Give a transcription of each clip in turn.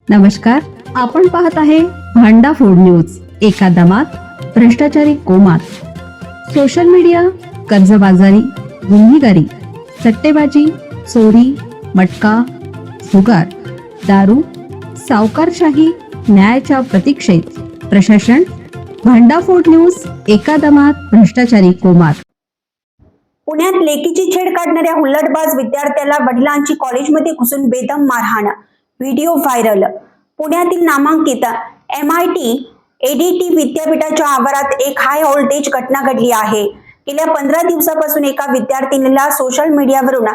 नमस्कार, आपण पाहत आहे भांडा फोड न्यूज. एका दमात भ्रष्टाचारी कोमात. सोशल मीडिया, कर्जबाजारी, गुन्हेगारी, सट्टेबाजी, चोरी, मटका, जुगार, दारू, सावकारशाही, न्यायाच्या प्रतीक्षेत प्रशासन. भांडाफोड न्यूज. एका दमात भ्रष्टाचारी कोमात. पुण्यात लेकीची छेड काढणाऱ्या हुल्लडबाज विद्यार्थ्याला वडिलांची कॉलेजमध्ये घुसून बेदम मारहाण. Video viral. पुण्यातील नामांकित MIT ADT विद्यापीठाच्या आवारात एक हाय व्होल्टेज घटना घडली आहे. गेल्या 15 दिवसापासून एका विद्यार्थिनीला सोशल मीडियावरून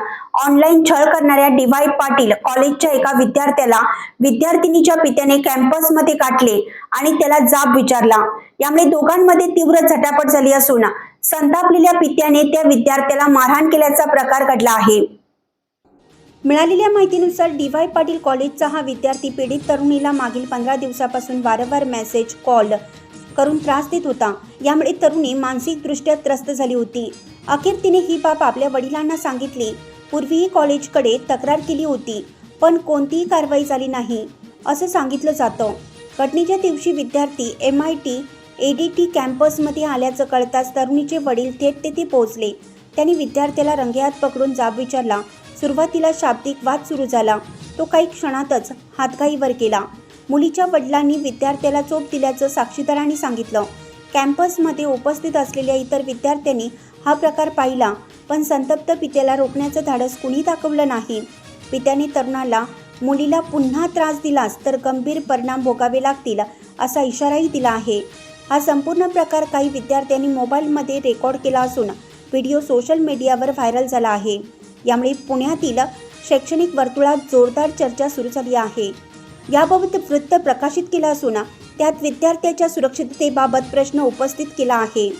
ऑनलाईन छळ करणाऱ्या DY पाटील कॉलेजच्या एका विद्यार्थ्याला विद्यार्थिनीच्या पित्याने कॅम्पसमध्ये गाठले आणि त्याला जाब विचारला. यामुळे दोघांमध्ये तीव्र झटापट झाली असून संतापलेल्या पित्याने त्या विद्यार्थ्याला मारहाण केल्याचा प्रकार घडला आहे. मिळालेल्या माहितीनुसार DY पाटील कॉलेजचा हा विद्यार्थी पीडित तरुणीला मागील 15 दिवसापासून वारंवार मेसेज कॉल करून त्रास देत होता. यामुळे तरुणी मानसिकदृष्ट्या त्रस्त झाली होती. अखेर तिने ही बाब आपल्या वडिलांना सांगितली. पूर्वीही कॉलेजकडे तक्रार केली होती, पण कोणतीही कारवाई झाली नाही असं सांगितलं जातं. घटनेच्या दिवशी विद्यार्थी MIT ADT कॅम्पसमध्ये आल्याचं कळताच तरुणीचे वडील थेट तेथे पोहोचले. त्यांनी विद्यार्थ्याला रंगेहात पकडून जाब विचारला. सुरुवातीला शाब्दिक वाद सुरू झाला. तो काही क्षणातच हातघाईवर गेला. मुलीच्या वडिलांनी विद्यार्थ्याला चोप दिल्याचं साक्षीदारांनी सांगितलं. कॅम्पसमध्ये उपस्थित असलेल्या इतर विद्यार्थ्यांनी हा प्रकार पाहिला, पण संतप्त पित्याला रोखण्याचं धाडस कुणी दाखवलं नाही. पित्याने तरुणाला मुलीला पुन्हा त्रास दिलास तर गंभीर परिणाम भोगावे लागतील असा इशाराही दिला आहे. हा संपूर्ण प्रकार काही विद्यार्थ्यांनी मोबाईलमध्ये रेकॉर्ड केला असून व्हिडिओ सोशल मीडियावर व्हायरल झाला आहे. यामुळे पुण्यातील शैक्षणिक वर्तुळात जोरदार चर्चा सुरू झाली आहे. याबाबत वृत्त प्रकाशित केलं असून त्यात विद्यार्थ्याच्या सुरक्षिततेबाबत प्रश्न उपस्थित केला आहे.